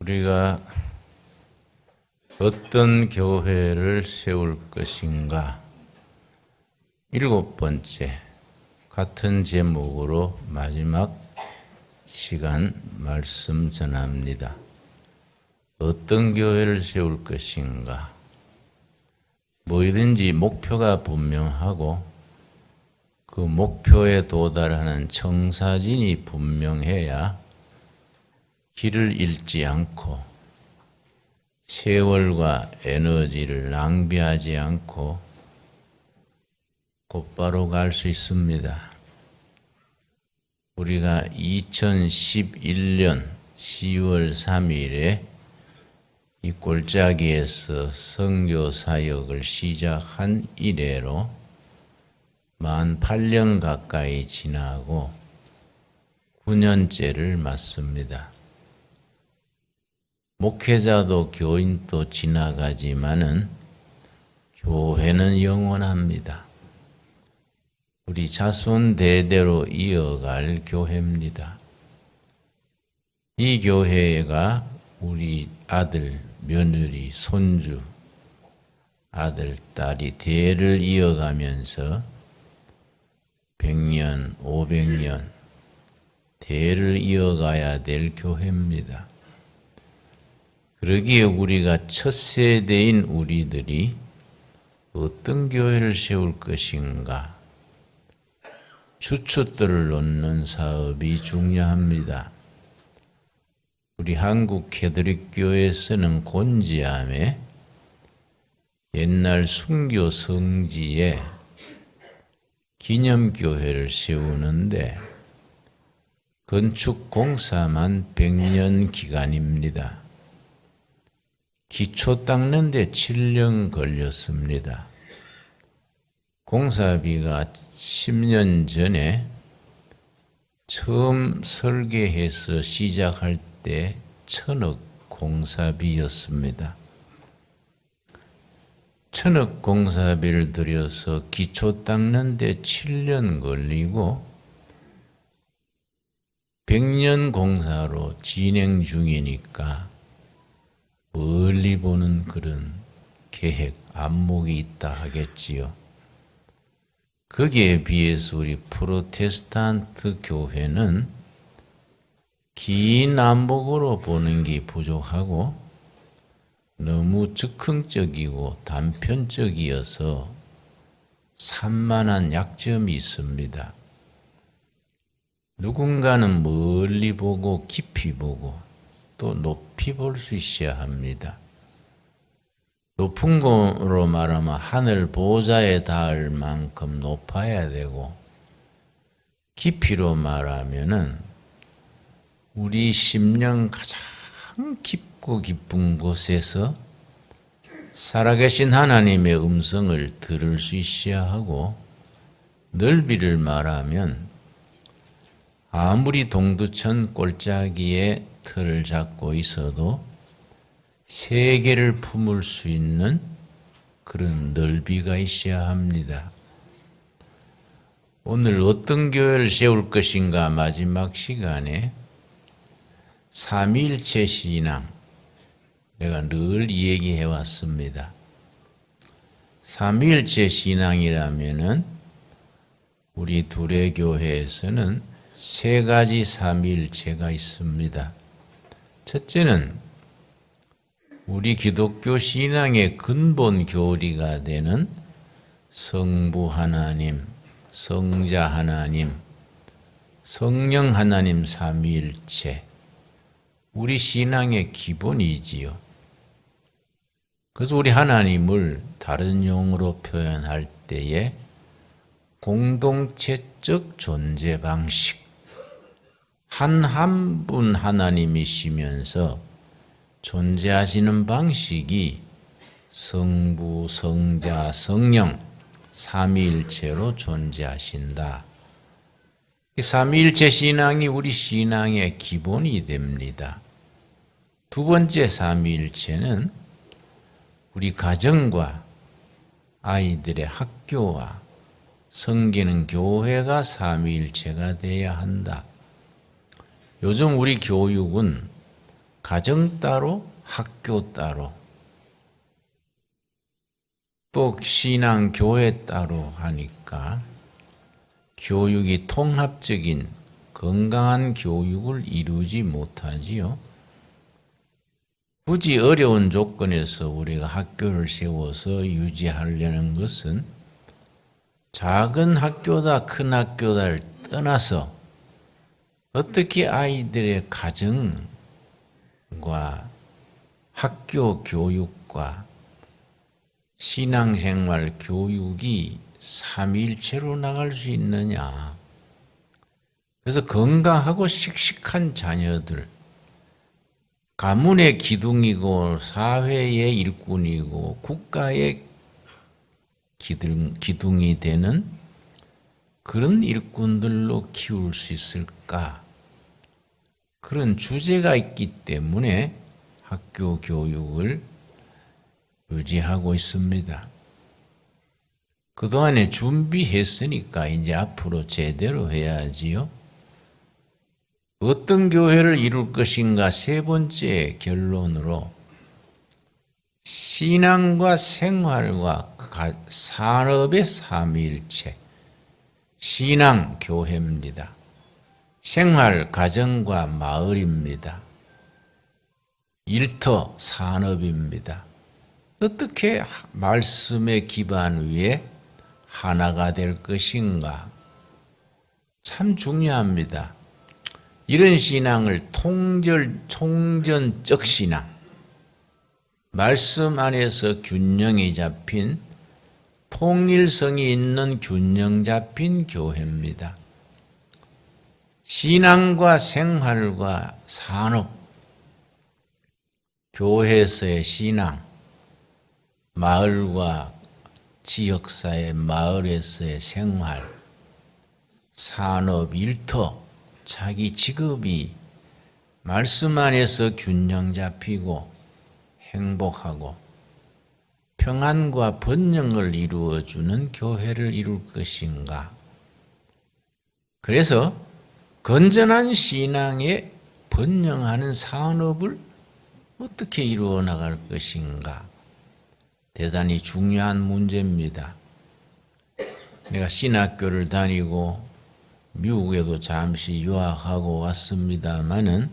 우리가 어떤 교회를 세울 것인가? 7번째 같은 제목으로 마지막 시간 말씀 전합니다. 어떤 교회를 세울 것인가? 뭐든지 목표가 분명하고 그 목표에 도달하는 청사진이 분명해야 길을 잃지 않고 세월과 에너지를 낭비하지 않고 곧바로 갈 수 있습니다. 우리가 2011년 10월 3일에 이 골짜기에서 선교 사역을 시작한 이래로 만 8년 가까이 지나고 9년째를 맞습니다. 목회자도 교인도 지나가지만은 교회는 영원합니다. 우리 자손 대대로 이어갈 교회입니다. 이 교회가 우리 아들, 며느리, 손주, 아들, 딸이 대를 이어가면서 100년, 500년 대를 이어가야 될 교회입니다. 그러기에 우리가 첫 세대인 우리들이 어떤 교회를 세울 것인가? 주춧돌을 놓는 사업이 중요합니다. 우리 한국 캐톨릭교회에서는 곤지암에 옛날 순교 성지에 기념교회를 세우는데 건축 공사만 100년 기간입니다. 기초 닦는데 7년 걸렸습니다. 공사비가 10년 전에 처음 설계해서 시작할 때 1,000억 공사비였습니다. 1,000억 공사비를 들여서 기초 닦는데 7년 걸리고 100년 공사로 진행 중이니까 멀리 보는 그런 계획, 안목이 있다 하겠지요. 거기에 비해서 우리 프로테스탄트 교회는 긴 안목으로 보는 게 부족하고 너무 즉흥적이고 단편적이어서 산만한 약점이 있습니다. 누군가는 멀리 보고 깊이 보고 또 높이 볼 수 있어야 합니다. 높은 거로 말하면 하늘 보좌에 닿을 만큼 높아야 되고, 깊이로 말하면은 우리 심령 가장 깊고 깊은 곳에서 살아계신 하나님의 음성을 들을 수 있어야 하고, 넓이를 말하면 아무리 동두천 골짜기에 틀을 잡고 있어도 세계를 품을 수 있는 그런 넓이가 있어야 합니다. 오늘 어떤 교회를 세울 것인가 마지막 시간에 삼위일체 신앙, 내가 늘 얘기해 왔습니다. 삼위일체 신앙이라면은 우리 둘의 교회에서는 3가지 삼위일체가 있습니다. 첫째는 우리 기독교 신앙의 근본 교리가 되는 성부 하나님, 성자 하나님, 성령 하나님 삼위일체, 우리 신앙의 기본이지요. 그래서 우리 하나님을 다른 용어로 표현할 때에 공동체적 존재 방식, 한 분 하나님이시면서 존재하시는 방식이 성부, 성자, 성령 삼위일체로 존재하신다. 이 삼위일체 신앙이 우리 신앙의 기본이 됩니다. 두 번째 삼위일체는 우리 가정과 아이들의 학교와 섬기는 교회가 삼위일체가 되어야 한다. 요즘 우리 교육은 가정 따로, 학교 따로, 또 신앙 교회 따로 하니까 교육이 통합적인 건강한 교육을 이루지 못하지요. 굳이 어려운 조건에서 우리가 학교를 세워서 유지하려는 것은 작은 학교다 큰 학교다를 떠나서 어떻게 아이들의 가정과 학교 교육과 신앙생활 교육이 삼위일체로 나갈 수 있느냐. 그래서 건강하고 씩씩한 자녀들, 가문의 기둥이고 사회의 일꾼이고 국가의 기둥이 되는 그런 일꾼들로 키울 수 있을까? 그런 주제가 있기 때문에 학교 교육을 유지하고 있습니다. 그동안에 준비했으니까 이제 앞으로 제대로 해야지요. 어떤 교회를 이룰 것인가 세 번째 결론으로 신앙과 생활과 산업의 삼위일체, 신앙 교회입니다. 생활 가정과 마을입니다. 일터 산업입니다. 어떻게 말씀의 기반 위에 하나가 될 것인가? 참 중요합니다. 이런 신앙을 총전적 신앙, 말씀 안에서 균형이 잡힌 통일성이 있는 균형 잡힌 교회입니다. 신앙과 생활과 산업, 교회에서의 신앙, 마을과 지역사회, 마을에서의 생활, 산업, 일터, 자기 직업이 말씀 안에서 균형 잡히고 행복하고 평안과 번영을 이루어주는 교회를 이룰 것인가. 그래서 건전한 신앙에 번영하는 산업을 어떻게 이루어 나갈 것인가. 대단히 중요한 문제입니다. 내가 신학교를 다니고 미국에도 잠시 유학하고 왔습니다마는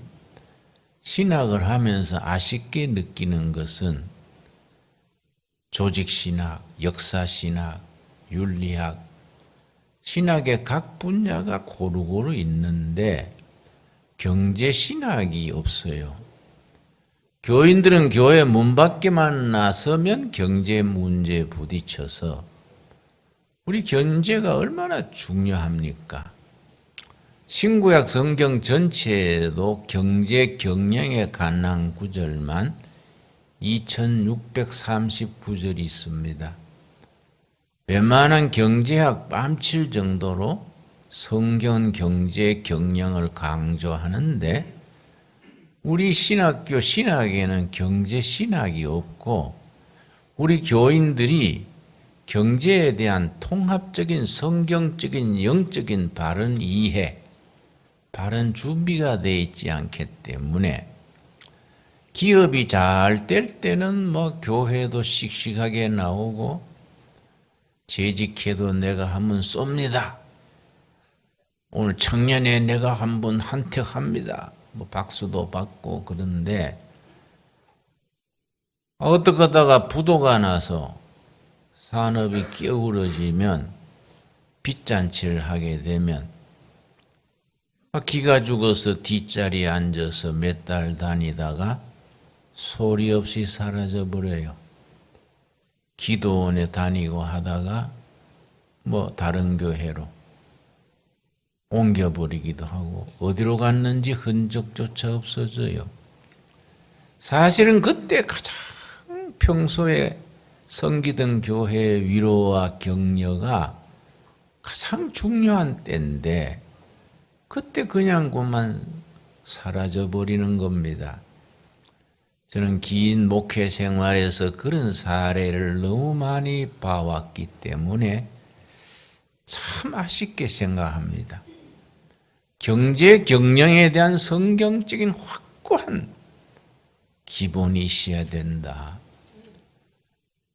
신학을 하면서 아쉽게 느끼는 것은 조직신학, 역사신학, 윤리학, 신학의 각 분야가 고루고루 있는데 경제신학이 없어요. 교인들은 교회 문 밖에만 나서면 경제 문제에 부딪혀서 우리 경제가 얼마나 중요합니까? 신구약 성경 전체에도 경제 경영에 관한 구절만 2639절이 있습니다. 웬만한 경제학 뺨칠 정도로 성경 경제 경영을 강조하는데 우리 신학교 신학에는 경제 신학이 없고 우리 교인들이 경제에 대한 통합적인 성경적인 영적인 바른 이해, 바른 준비가 되어 있지 않기 때문에 기업이 잘 될 때는 교회도 씩씩하게 나오고 재직해도 내가 한번 쏩니다. 오늘 청년에 내가 한번 한택합니다. 박수도 받고 그런데 어떻게 하다가 부도가 나서 산업이 기울어지면 빚잔치를 하게 되면 기가 죽어서 뒷자리에 앉아서 몇 달 다니다가 소리 없이 사라져 버려요. 기도원에 다니고 하다가 다른 교회로 옮겨버리기도 하고 어디로 갔는지 흔적조차 없어져요. 사실은 그때 가장 평소에 섬기던 교회의 위로와 격려가 가장 중요한 때인데 그때 그냥 그만 사라져버리는 겁니다. 저는 긴 목회 생활에서 그런 사례를 너무 많이 봐왔기 때문에 참 아쉽게 생각합니다. 경제 경영에 대한 성경적인 확고한 기본이 있어야 된다.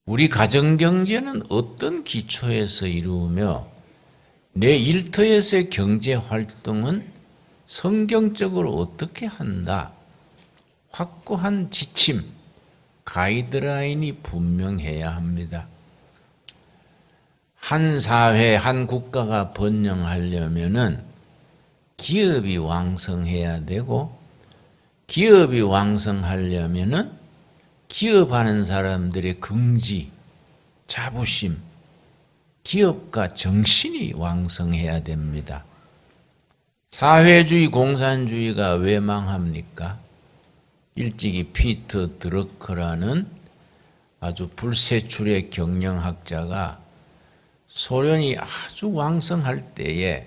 우리 가정경제는 어떤 기초에서 이루며 내 일터에서의 경제활동은 성경적으로 어떻게 한다. 확고한 지침, 가이드라인이 분명해야 합니다. 한 사회, 한 국가가 번영하려면은 기업이 왕성해야 되고, 기업이 왕성하려면은 기업하는 사람들의 긍지, 자부심, 기업가 정신이 왕성해야 됩니다. 사회주의, 공산주의가 왜 망합니까? 일찍이 피터 드러커라는 아주 불세출의 경영학자가 소련이 아주 왕성할 때에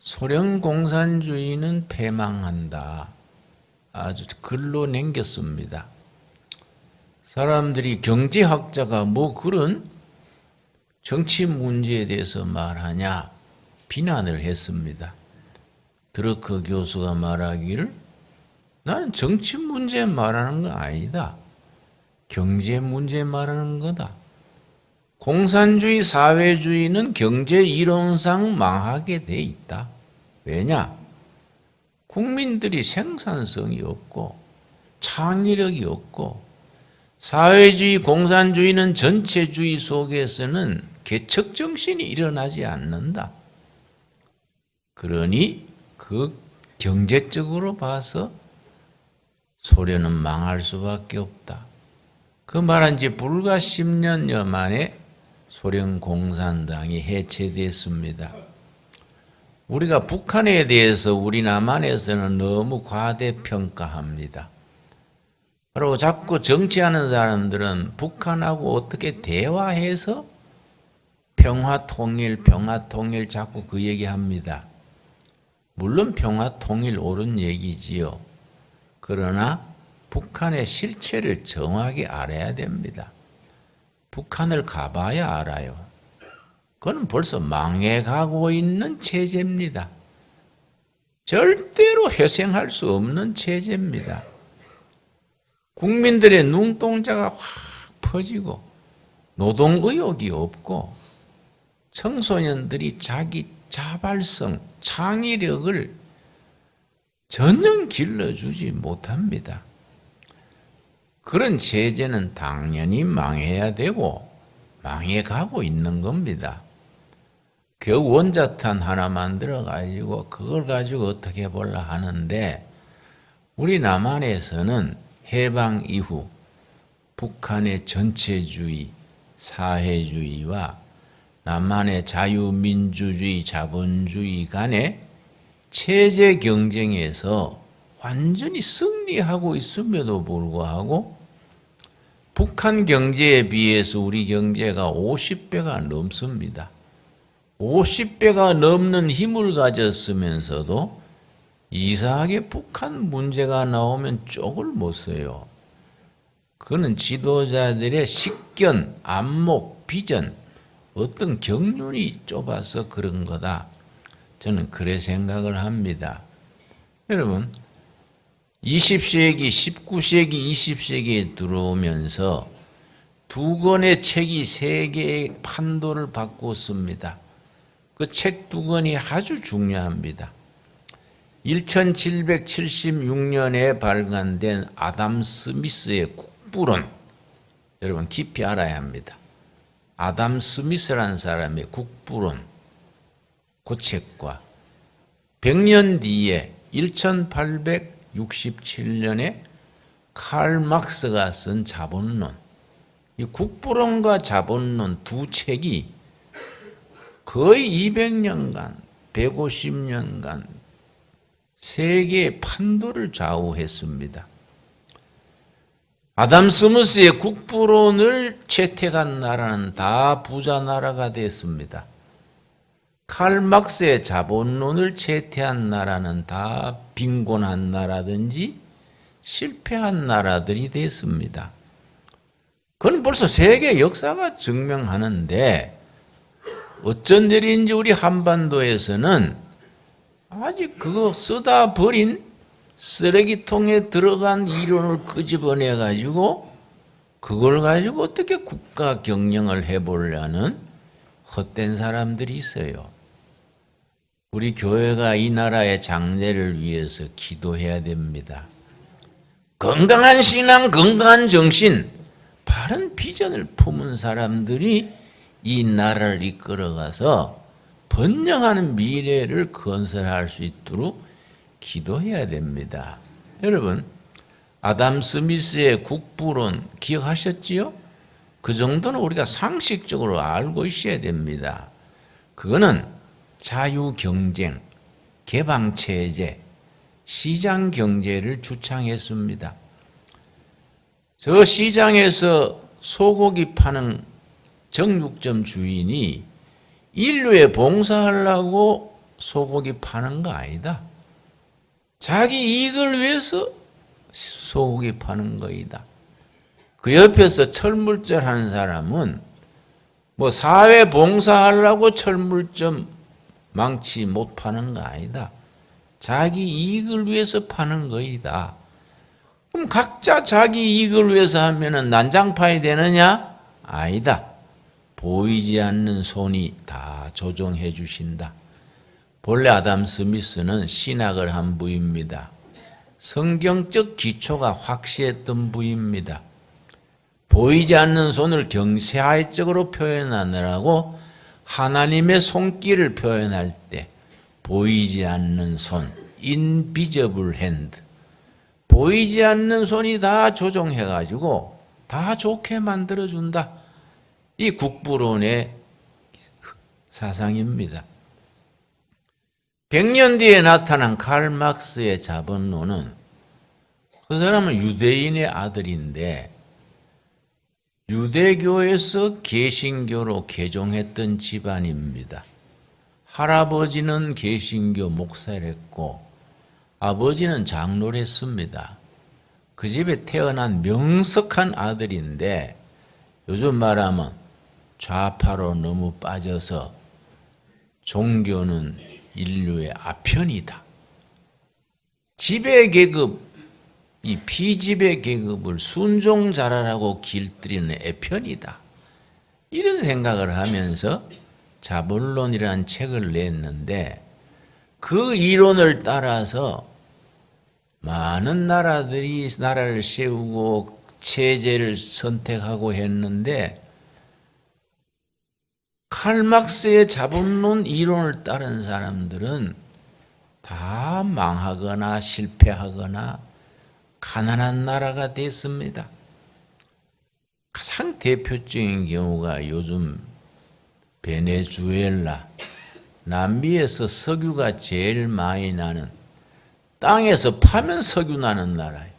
소련 공산주의는 패망한다. 아주 글로 남겼습니다. 사람들이 경제학자가 뭐 그런 정치 문제에 대해서 말하냐 비난을 했습니다. 드러커 교수가 말하기를 나는 정치 문제 말하는 거 아니다. 경제 문제 말하는 거다. 공산주의, 사회주의는 경제 이론상 망하게 돼 있다. 왜냐? 국민들이 생산성이 없고 창의력이 없고 사회주의, 공산주의는 전체주의 속에서는 개척정신이 일어나지 않는다. 그러니 그 경제적으로 봐서 소련은 망할 수밖에 없다. 그 말한 지 불과 10년여 만에 소련 공산당이 해체됐습니다. 우리가 북한에 대해서 우리 남한에서는 너무 과대평가합니다. 그리고 자꾸 정치하는 사람들은 북한하고 어떻게 대화해서 평화통일 자꾸 그 얘기합니다. 물론 평화통일 옳은 얘기지요. 그러나 북한의 실체를 정확히 알아야 됩니다. 북한을 가봐야 알아요. 그건 벌써 망해가고 있는 체제입니다. 절대로 회생할 수 없는 체제입니다. 국민들의 눈동자가 확 퍼지고 노동의욕이 없고 청소년들이 자기 자발성, 창의력을 전혀 길러주지 못합니다. 그런 체제는 당연히 망해야 되고 망해가고 있는 겁니다. 겨우 원자탄 하나 만들어가지고 그걸 가지고 어떻게 볼라 하는데 우리 남한에서는 해방 이후 북한의 전체주의, 사회주의와 남한의 자유민주주의, 자본주의 간의 체제 경쟁에서 완전히 승리하고 있음에도 불구하고 북한 경제에 비해서 우리 경제가 50배가 넘습니다. 50배가 넘는 힘을 가졌으면서도 이상하게 북한 문제가 나오면 쪽을 못 써요. 그는 지도자들의 식견, 안목, 비전, 어떤 경륜이 좁아서 그런 거다. 저는 그래 생각을 합니다. 여러분, 20세기, 19세기, 20세기에 들어오면서 두 권의 책이 세계의 판도를 바꿨습니다. 그 책 두 권이 아주 중요합니다. 1776년에 발간된 아담 스미스의 국부론, 여러분 깊이 알아야 합니다. 아담 스미스라는 사람의 국부론, 그 책과 100년 뒤에 1867년에 칼 막스가 쓴 자본론, 이 국부론과 자본론 두 책이 거의 200년간, 150년간 세계의 판도를 좌우했습니다. 아담 스미스의 국부론을 채택한 나라는 다 부자 나라가 됐습니다. 칼 막스의 자본론을 채택한 나라는 다 빈곤한 나라든지 실패한 나라들이 됐습니다. 그건 벌써 세계 역사가 증명하는데 어쩐 일인지 우리 한반도에서는 아직 그거 쓰다 버린 쓰레기통에 들어간 이론을 끄집어내 가지고 그걸 가지고 어떻게 국가 경영을 해보려는 헛된 사람들이 있어요. 우리 교회가 이 나라의 장래를 위해서 기도해야 됩니다. 건강한 신앙, 건강한 정신, 바른 비전을 품은 사람들이 이 나라를 이끌어가서 번영하는 미래를 건설할 수 있도록 기도해야 됩니다. 여러분, 아담 스미스의 국부론 기억하셨지요? 그 정도는 우리가 상식적으로 알고 있어야 됩니다. 그거는 자유경쟁, 개방체제, 시장경제를 주창했습니다. 저 시장에서 소고기 파는 정육점 주인이 인류에 봉사하려고 소고기 파는 거 아니다. 자기 이익을 위해서 소고기 파는 거이다. 그 옆에서 철물점 하는 사람은 뭐 사회 봉사하려고 철물점 망치 못 파는 거 아니다. 자기 이익을 위해서 파는 거이다. 그럼 각자 자기 이익을 위해서 하면은 난장판이 되느냐? 아니다. 보이지 않는 손이 다 조종해 주신다. 본래 아담 스미스는 신학을 한 부입니다. 성경적 기초가 확실했던 부입니다. 보이지 않는 손을 경세하적으로 표현하느라고 하나님의 손길을 표현할 때 보이지 않는 손, invisible hand, 보이지 않는 손이 다 조종해가지고 다 좋게 만들어준다. 이 국부론의 사상입니다. 100년 뒤에 나타난 칼 막스의 자본론은, 그 사람은 유대인의 아들인데 유대교에서 개신교로 개종했던 집안입니다. 할아버지는 개신교 목사를 했고 아버지는 장로를 했습니다. 그 집에 태어난 명석한 아들인데 요즘 말하면 좌파로 너무 빠져서 종교는 인류의 아편이다. 지배계급, 이 피지배 계급을 순종자라라고 길들이는 애편이다. 이런 생각을 하면서 자본론이라는 책을 냈는데 그 이론을 따라서 많은 나라들이 나라를 세우고 체제를 선택하고 했는데 칼 막스의 자본론 이론을 따른 사람들은 다 망하거나 실패하거나 가난한 나라가 됐습니다. 가장 대표적인 경우가 요즘 베네수엘라, 남미에서 석유가 제일 많이 나는, 땅에서 파면 석유 나는 나라예요.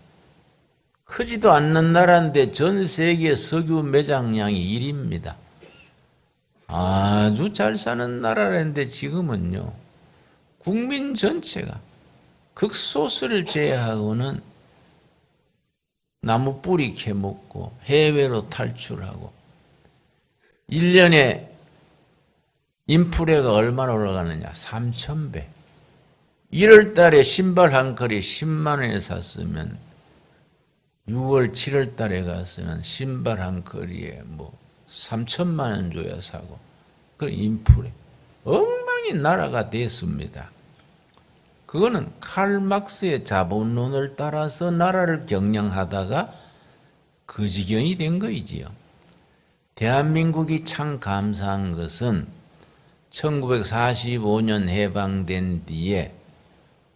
크지도 않는 나라인데 전 세계 석유 매장량이 1위입니다. 아주 잘 사는 나라인데 지금은요, 국민 전체가 극소수를 제외하고는 나무 뿌리 캐먹고 해외로 탈출하고 1년에 인플레가 얼마나 올라가느냐? 3,000배. 1월 달에 신발 한 컬이 10만 원에 샀으면 6월, 7월 달에 가서는 신발 한 컬이에 뭐 3천만 원 줘야 사고. 그 인플레. 엉망이 나라가 됐습니다. 그거는 칼 막스의 자본론을 따라서 나라를 경영하다가 그 지경이 된 거이지요. 대한민국이 참 감사한 것은 1945년 해방된 뒤에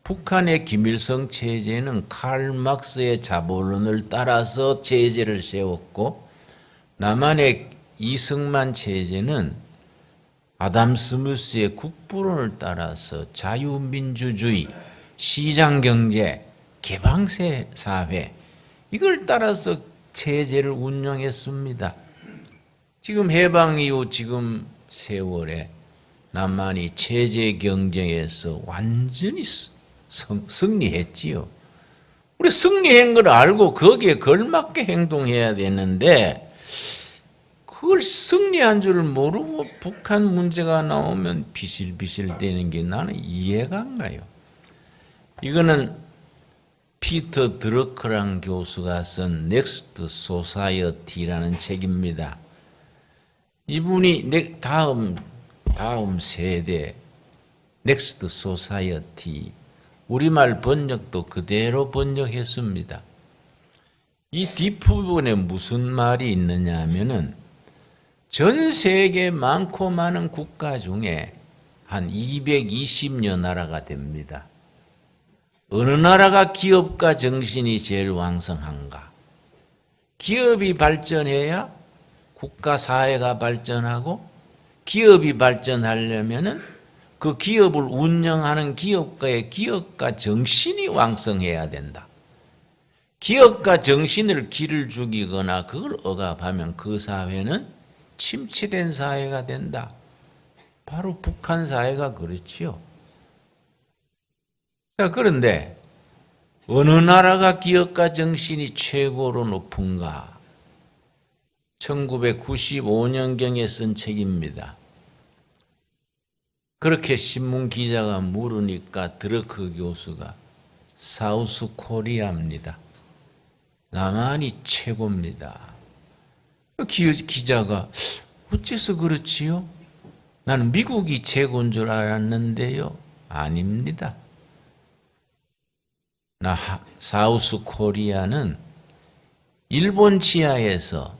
북한의 김일성 체제는 칼 막스의 자본론을 따라서 체제를 세웠고, 남한의 이승만 체제는 아담 스미스의 국부론을 따라서 자유민주주의, 시장경제, 개방세 사회, 이걸 따라서 체제를 운영했습니다. 지금 해방 이후 지금 세월에 남한이 체제 경쟁에서 완전히 승리했지요. 우리 승리한 걸 알고 거기에 걸맞게 행동해야 되는데 그걸 승리한 줄을 모르고 북한 문제가 나오면 비실비실 되는 게 나는 이해가 안 가요. 이거는 피터 드러크란 교수가 쓴 넥스트 소사이어티라는 책입니다. 이분이 다음 세대 넥스트 소사이어티 우리말 번역도 그대로 번역했습니다. 이 뒷부분에 무슨 말이 있느냐 하면은 전 세계 많고 많은 국가 중에 한 220여 나라가 됩니다. 어느 나라가 기업가 정신이 제일 왕성한가? 기업이 발전해야 국가 사회가 발전하고 기업이 발전하려면은 그 기업을 운영하는 기업가의 기업가 정신이 왕성해야 된다. 기업가 정신을 기를 죽이거나 그걸 억압하면 그 사회는 침체된 사회가 된다. 바로 북한 사회가 그렇지요. 자, 그런데 어느 나라가 기업가 정신이 최고로 높은가? 1995년경에 쓴 책입니다. 그렇게 신문 기자가 물으니까 드러크 교수가 사우스 코리아입니다. 남한이 최고입니다. 기자가 어째서 그렇지요? 나는 미국이 최고인 줄 알았는데요. 아닙니다. 사우스 코리아는 일본 지하에서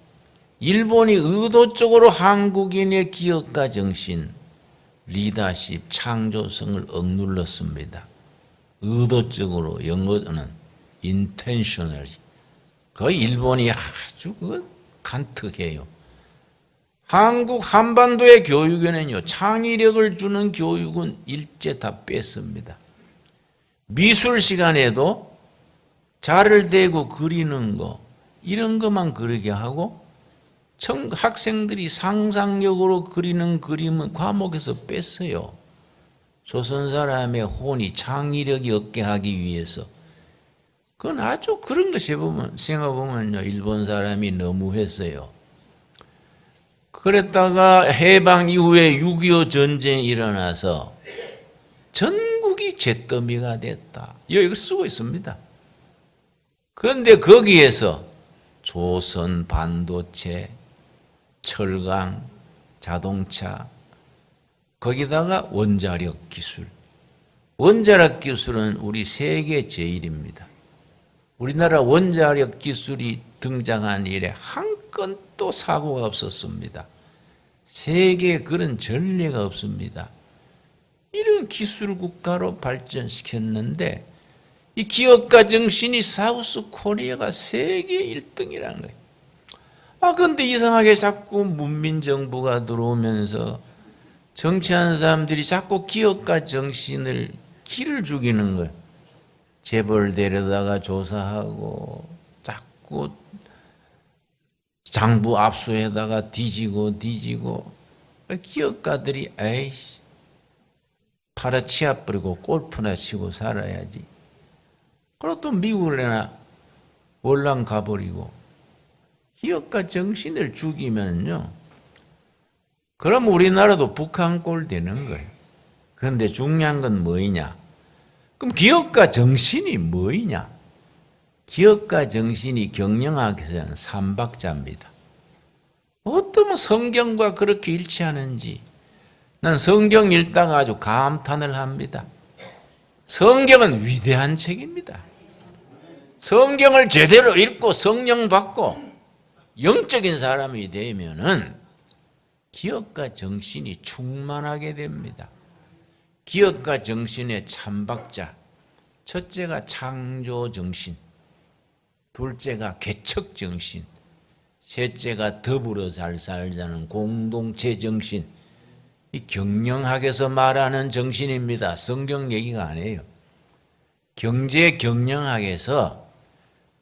일본이 의도적으로 한국인의 기업가 정신, 리더십, 창조성을 억눌렀습니다. 의도적으로, 영어는 intentionally. 그 일본이 아주 간특해요. 한국 한반도의 교육에는요, 창의력을 주는 교육은 일제 다 뺐습니다. 미술 시간에도 자를 대고 그리는 거, 이런 것만 그리게 하고, 학생들이 상상력으로 그리는 그림은 과목에서 뺐어요. 조선 사람의 혼이 창의력이 없게 하기 위해서. 그건 아주 그런 것이 생각해보면요, 일본 사람이 너무했어요. 그랬다가 해방 이후에 6.25 전쟁이 일어나서 전국이 잿더미가 됐다. 여기 쓰고 있습니다. 그런데 거기에서 조선 반도체, 철강, 자동차, 거기다가 원자력 기술. 원자력 기술은 우리 세계 제일입니다. 우리나라 원자력 기술이 등장한 이래 한 건도 사고가 없었습니다. 세계에 그런 전례가 없습니다. 이런 기술 국가로 발전시켰는데 이 기업가 정신이 사우스 코리아가 세계 1등이라는 거예요. 근데 이상하게 자꾸 문민정부가 들어오면서 정치하는 사람들이 자꾸 기업가 정신을 기를 죽이는 거예요. 재벌 데려다가 조사하고 자꾸 장부 압수해다가 뒤지고 기업가들이 에이씨 팔아치아 뿌리고 골프나 치고 살아야지. 그리고 또 미국이나 월남 가버리고 기업가 정신을 죽이면요. 그럼 우리나라도 북한 꼴 되는 거예요. 그런데 중요한 건 뭐이냐? 그럼 기업가 정신이 뭐이냐? 기업가 정신이 경영학에서는 삼박자입니다. 어쩌면 성경과 그렇게 일치하는지 난 성경 읽다가 아주 감탄을 합니다. 성경은 위대한 책입니다. 성경을 제대로 읽고 성령 받고 영적인 사람이 되면은 기업가 정신이 충만하게 됩니다. 기업가 정신의 참박자, 첫째가 창조 정신, 둘째가 개척 정신, 셋째가 더불어 잘 살자는 공동체 정신. 이 경영학에서 말하는 정신입니다. 성경 얘기가 아니에요. 경제 경영학에서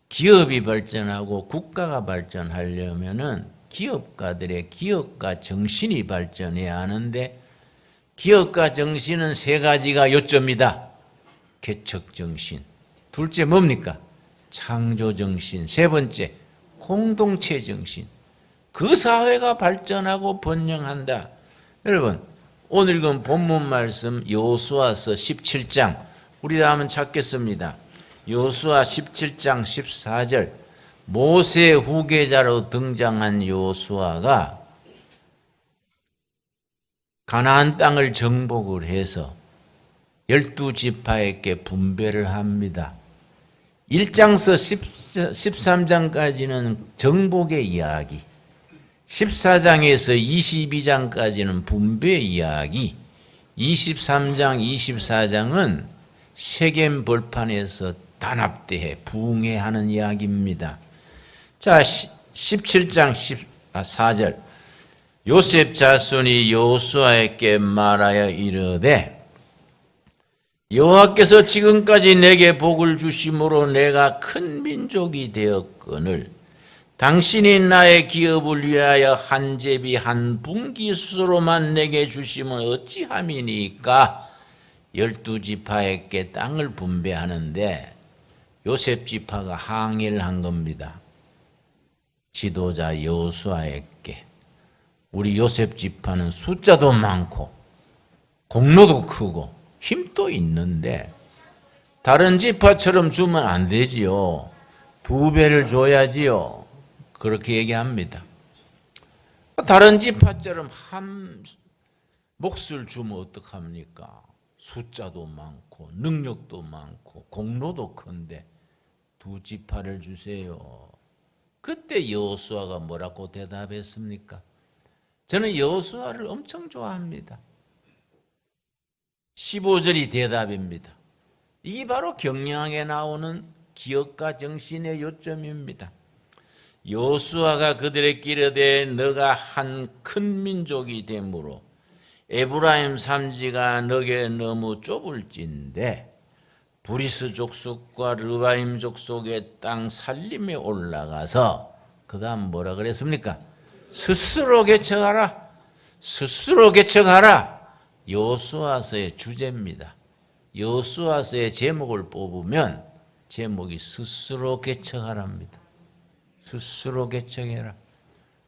기업이 발전하고 국가가 발전하려면은 기업가들의 기업가 정신이 발전해야 하는데 기업가 정신은 세 가지가 요점이다. 개척 정신. 둘째 뭡니까? 창조 정신. 세 번째 공동체 정신. 그 사회가 발전하고 번영한다. 여러분, 오늘 읽은 본문 말씀 여호수아서 17장 우리 다 한번 찾겠습니다. 여호수아 17장 14절 모세 후계자로 등장한 여호수아가 가나안 땅을 정복을 해서 12지파에게 분배를 합니다. 1장서 13장까지는 정복의 이야기, 14장에서 22장까지는 분배 이야기, 23장, 24장은 세겜 벌판에서 단합대회, 부흥회하는 이야기입니다. 자, 17장 4절 요셉 자손이 여호수아에게 말하여 이르되 여호와께서 지금까지 내게 복을 주심으로 내가 큰 민족이 되었거늘 당신이 나의 기업을 위하여 한 제비 한 분깃으로만 내게 주시면 어찌함이니까 12지파에게 땅을 분배하는데 요셉 지파가 항의를 한 겁니다. 지도자 여호수아에게 우리 요셉 지파는 숫자도 많고 공로도 크고 힘도 있는데 다른 지파처럼 주면 안 되지요. 2배를 줘야지요. 그렇게 얘기합니다. 다른 지파처럼 한 몫을 주면 어떡합니까? 숫자도 많고 능력도 많고 공로도 큰데 2지파를 주세요. 그때 여호수아가 뭐라고 대답했습니까? 저는 여호수아를 엄청 좋아합니다. 15절이 대답입니다. 이게 바로 경영에 나오는 기업가 정신의 요점입니다. 여호수아가 그들에게 이르되 너가 한 큰 민족이 되므로 에브라임 산지가 너게 너무 좁을진데 브리스 족속과 르바임 족속의 땅 살림에 올라가서 그 다음 뭐라 그랬습니까? 스스로 개척하라. 스스로 개척하라. 여호수아서의 주제입니다. 여호수아서의 제목을 뽑으면 제목이 스스로 개척하랍니다. 스스로 개척해라.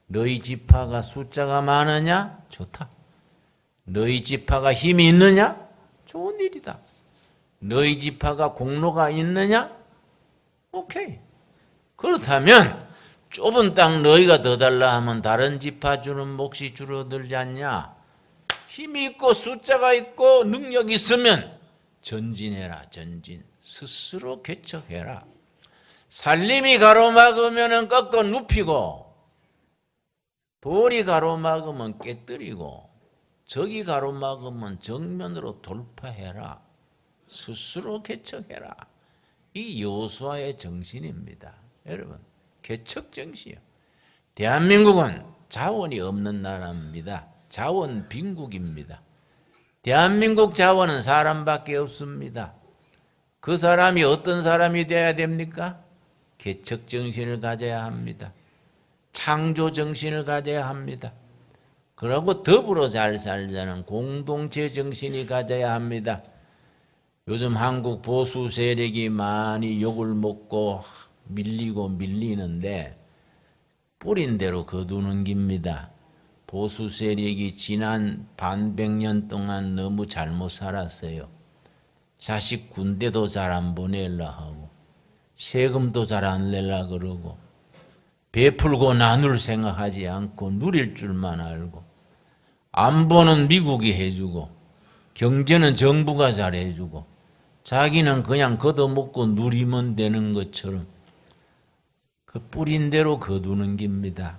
너희 지파가 숫자가 많으냐? 좋다. 너희 지파가 힘이 있느냐? 좋은 일이다. 너희 지파가 공로가 있느냐? 오케이. 그렇다면 좁은 땅 너희가 더 달라 하면 다른 지파 주는 몫이 줄어들지 않냐? 힘이 있고 숫자가 있고 능력이 있으면 전진해라. 전진. 스스로 개척해라. 살림이 가로막으면 꺾어 눕히고 돌이 가로막으면 깨뜨리고 적이 가로막으면 정면으로 돌파해라. 스스로 개척해라. 이 여호수아의 정신입니다. 여러분, 개척 정신이요. 대한민국은 자원이 없는 나라입니다. 자원 빈국입니다. 대한민국 자원은 사람밖에 없습니다. 그 사람이 어떤 사람이 되어야 됩니까? 개척 정신을 가져야 합니다. 창조 정신을 가져야 합니다. 그러고 더불어 잘 살자는 공동체 정신이 가져야 합니다. 요즘 한국 보수 세력이 많이 욕을 먹고 밀리고 밀리는데 뿌린 대로 거두는 깁니다. 보수 세력이 지난 반백년 동안 너무 잘못 살았어요. 자식 군대도 잘 안 보내려 하고 세금도 잘 안 내려 그러고 베풀고 나눌 생각하지 않고 누릴 줄만 알고 안보는 미국이 해주고 경제는 정부가 잘 해주고 자기는 그냥 걷어먹고 누리면 되는 것처럼 그 뿌린 대로 거두는 겁니다.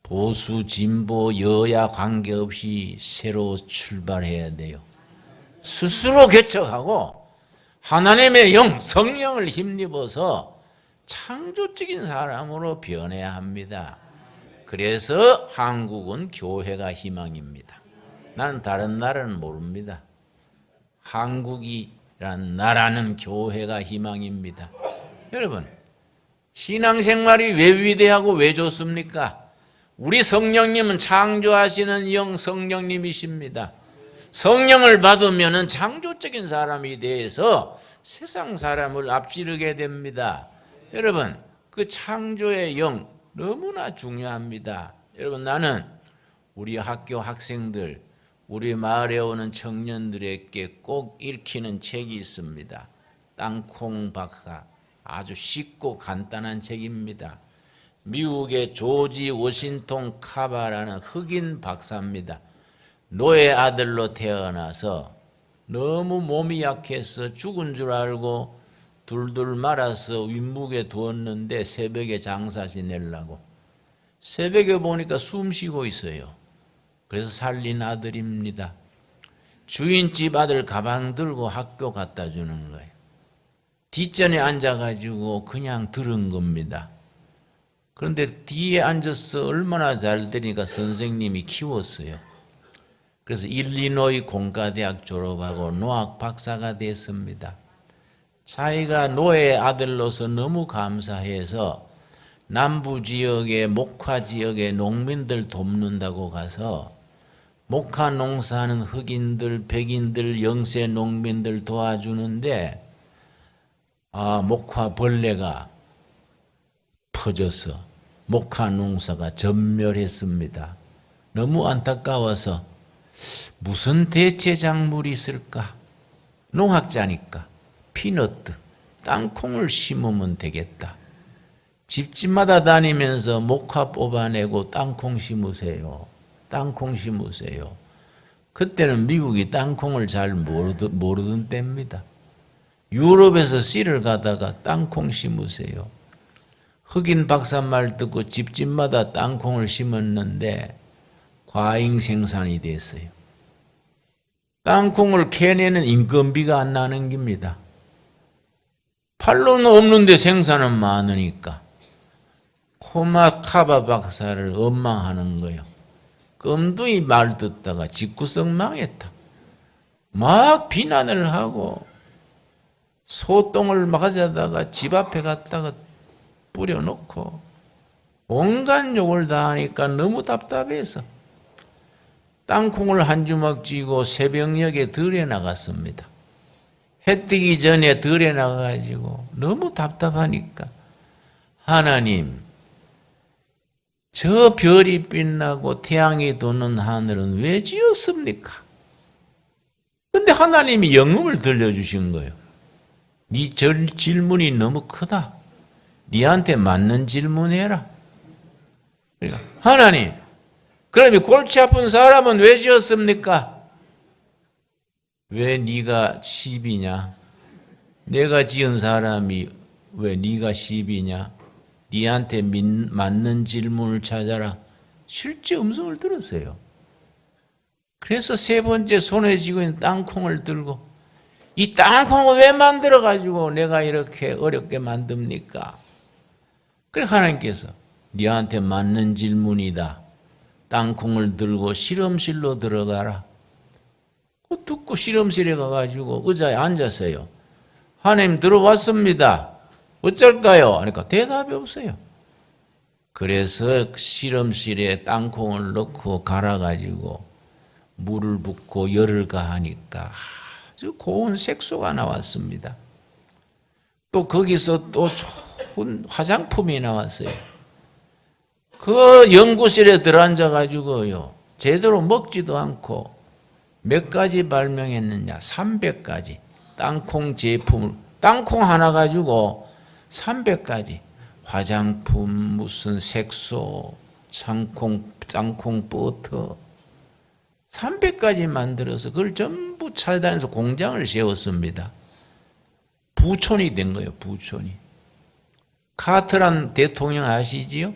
보수, 진보, 여야 관계없이 새로 출발해야 돼요. 스스로 개척하고 하나님의 영, 성령을 힘입어서 창조적인 사람으로 변해야 합니다. 그래서 한국은 교회가 희망입니다. 나는 다른 나라는 모릅니다. 한국이란 나라는 교회가 희망입니다. 여러분, 신앙생활이 왜 위대하고 왜 좋습니까? 우리 성령님은 창조하시는 영 성령님이십니다. 성령을 받으면 창조적인 사람이 돼서 세상 사람을 앞지르게 됩니다. 여러분, 그 창조의 영 너무나 중요합니다. 여러분, 나는 우리 학교 학생들, 우리 마을에 오는 청년들에게 꼭 읽히는 책이 있습니다. 땅콩 박사. 아주 쉽고 간단한 책입니다. 미국의 조지 워싱턴 카바라는 흑인 박사입니다. 노예 아들로 태어나서 너무 몸이 약해서 죽은 줄 알고 둘둘 말아서 윗묵에 두었는데 새벽에 장사 지내려고 새벽에 보니까 숨 쉬고 있어요. 그래서 살린 아들입니다. 주인집 아들 가방 들고 학교 갖다 주는 거예요. 뒷전에 앉아가지고 그냥 들은 겁니다. 그런데 뒤에 앉아서 얼마나 잘 되니까 선생님이 키웠어요. 그래서 일리노이 공과대학 졸업하고 노학 박사가 됐습니다. 자기가 노예 아들로서 너무 감사해서 남부 지역의 목화 지역의 농민들 돕는다고 가서 목화 농사하는 흑인들, 백인들, 영세 농민들 도와주는데 목화 벌레가 퍼져서 목화 농사가 전멸했습니다. 너무 안타까워서 무슨 대체 작물이 있을까? 농학자니까 피너트, 땅콩을 심으면 되겠다. 집집마다 다니면서 목화 뽑아내고 땅콩 심으세요. 땅콩 심으세요. 그때는 미국이 땅콩을 잘 모르던 때입니다. 유럽에서 씨를 가다가 땅콩 심으세요. 흑인 박사 말 듣고 집집마다 땅콩을 심었는데 과잉 생산이 됐어요. 땅콩을 캐내는 인건비가 안 나는 겁니다. 팔로는 없는데 생산은 많으니까 코마카바 박사를 원망하는 거예요. 껌둥이 말 듣다가 집구석 망했다. 막 비난을 하고 소똥을 가져다가 집 앞에 갔다가 뿌려놓고 온갖 욕을 다 하니까 너무 답답해서 땅콩을 한 주먹 쥐고 새벽녘에 들에 나갔습니다. 해 뜨기 전에 들에 나가가지고 너무 답답하니까 하나님, 저 별이 빛나고 태양이 도는 하늘은 왜 지었습니까? 그런데 하나님이 영음을 들려주신 거예요. 네 질문이 너무 크다. 네한테 맞는 질문해라. 그러니까 하나님, 그러면 골치 아픈 사람은 왜 지었습니까? 왜 네가 시비냐? 내가 지은 사람이 왜 네가 시비냐? 네한테 맞는 질문을 찾아라. 실제 음성을 들었어요. 그래서 세 번째 손에 쥐고 있는 땅콩을 들고 이 땅콩을 왜 만들어가지고 내가 이렇게 어렵게 만듭니까? 그래 하나님께서 네한테 맞는 질문이다. 땅콩을 들고 실험실로 들어가라. 듣고 실험실에 가가지고 의자에 앉았어요. 하나님 들어왔습니다. 어쩔까요? 그러니까 대답이 없어요. 그래서 실험실에 땅콩을 넣고 갈아가지고 물을 붓고 열을 가하니까 아주 고운 색소가 나왔습니다. 또 거기서 또 좋은 화장품이 나왔어요. 그 연구실에 들어앉아가지고요. 제대로 먹지도 않고 몇 가지 발명했느냐? 300가지. 땅콩 제품을, 땅콩 하나 가지고 300가지. 화장품, 무슨 색소, 땅콩 버터. 300가지 만들어서 그걸 전부 찾아다니면서 공장을 세웠습니다. 부촌이 된 거예요, 부촌이. 카트란 대통령 아시지요?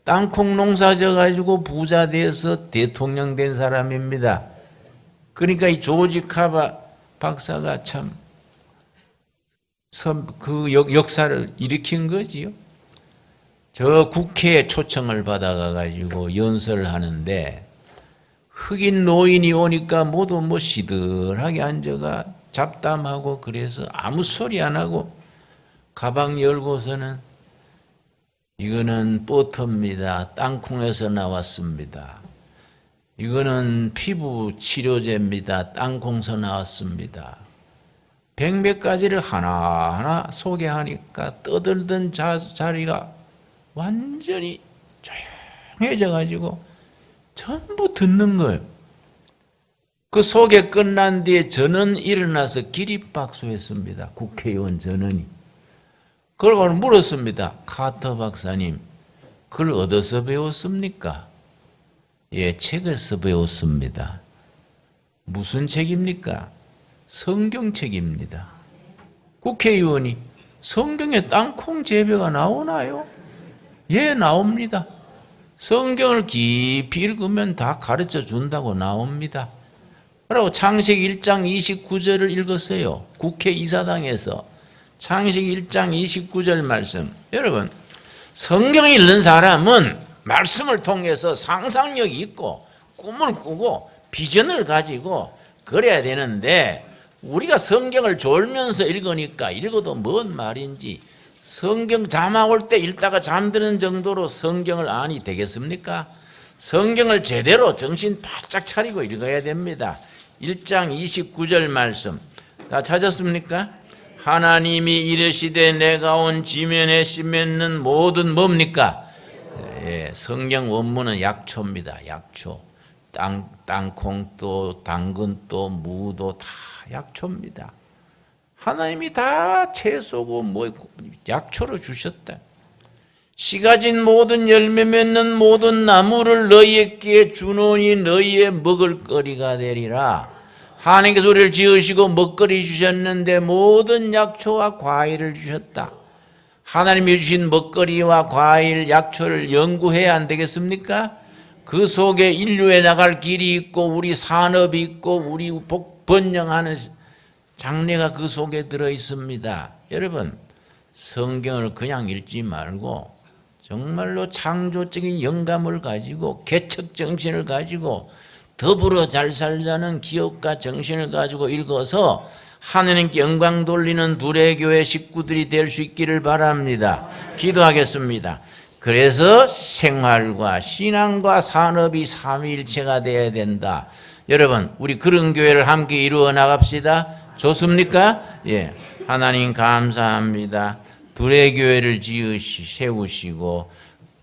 땅콩 농사 져가지고 부자 돼서 대통령 된 사람입니다. 그러니까 이 조지 카바 박사가 참 그 역사를 일으킨 거지요. 저 국회에 초청을 받아가지고 연설을 하는데 흑인 노인이 오니까 모두 뭐 시들하게 앉아가 잡담하고 그래서 아무 소리 안 하고 가방 열고서는 이거는 버터입니다. 땅콩에서 나왔습니다. 이거는 피부 치료제입니다. 땅콩에서 나왔습니다. 백몇 가지를 하나하나 소개하니까 떠들던 자리가 완전히 조용해져 가지고 전부 듣는 거예요. 그 속에 끝난 뒤에 전원 일어나서 기립박수했습니다. 국회의원 전원이. 그러고 물었습니다. 카터 박사님, 그걸 어디서 배웠습니까? 예, 책에서 배웠습니다. 무슨 책입니까? 성경책입니다. 국회의원이 성경에 땅콩 재배가 나오나요? 예, 나옵니다. 성경을 깊이 읽으면 다 가르쳐 준다고 나옵니다. 그리고 창세기 1장 29절을 읽었어요. 국회의사당에서 창세기 1장 29절 말씀. 여러분, 성경 읽는 사람은 말씀을 통해서 상상력이 있고 꿈을 꾸고 비전을 가지고 그래야 되는데, 우리가 성경을 졸면서 읽으니까 읽어도 뭔 말인지, 성경 자막 올 때 읽다가 잠드는 정도로 성경을 아니 되겠습니까? 성경을 제대로 정신 바짝 차리고 읽어야 됩니다. 1장 29절 말씀 다 찾았습니까? 하나님이 이르시되 내가 온 지면에 씨 맺는 모든 뭡니까? 예, 성경 원문은 약초입니다. 약초. 땅콩도 당근도 무도 다 약초입니다. 하나님이 다 채소고 약초로 주셨다. 씨 가진 모든 열매 맺는 모든 나무를 너희에게 주노니 너희의 먹을거리가 되리라. 하나님께서 우리를 지으시고 먹거리 주셨는데 모든 약초와 과일을 주셨다. 하나님이 주신 먹거리와 과일, 약초를 연구해야 안 되겠습니까? 그 속에 인류에 나갈 길이 있고 우리 산업이 있고 우리 번영하는 장래가 그 속에 들어 있습니다. 여러분, 성경을 그냥 읽지 말고 정말로 창조적인 영감을 가지고 개척 정신을 가지고 더불어 잘 살자는 기업가 정신을 가지고 읽어서 하느님께 영광 돌리는 두레교회 식구들이 될 수 있기를 바랍니다. 기도하겠습니다. 그래서 생활과 신앙과 산업이 삼위일체가 되어야 된다. 여러분, 우리 그런 교회를 함께 이루어 나갑시다. 좋습니까? 예, 하나님 감사합니다. 둘의 교회를 세우시고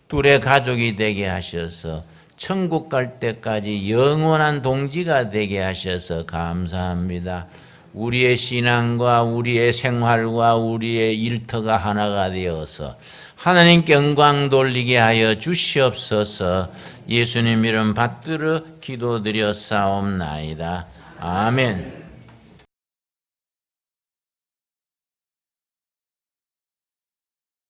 둘의 가족이 되게 하셔서 천국 갈 때까지 영원한 동지가 되게 하셔서 감사합니다. 우리의 신앙과 우리의 생활과 우리의 일터가 하나가 되어서 하나님께 영광 돌리게 하여 주시옵소서. 예수님 이름 받들어 기도드렸사옵나이다. 아멘.